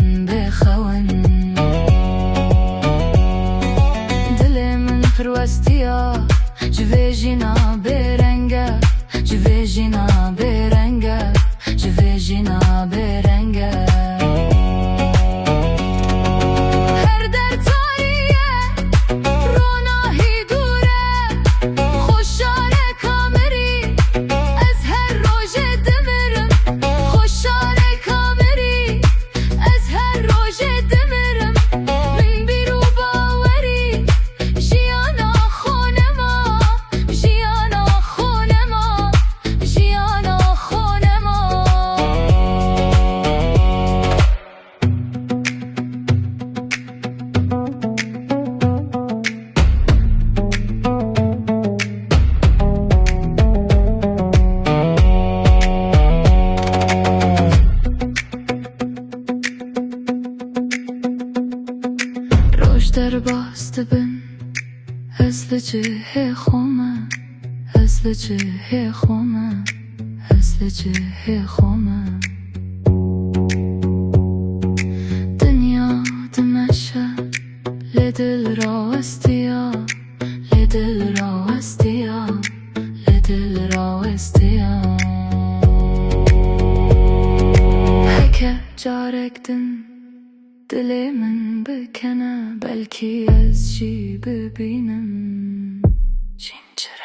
من بخون دل من پروستیا جوه جینا برنگه جوه جینا برنگه جوه جینا برنگه در باست بن اصل چه خومه اصل چه خومه اصل چه خومه دنیا دمشه لدل راستیا لدل راستیا لدل راستیا هکه جارکدن دل من بکنه بلکی از چی ببینم چین چرا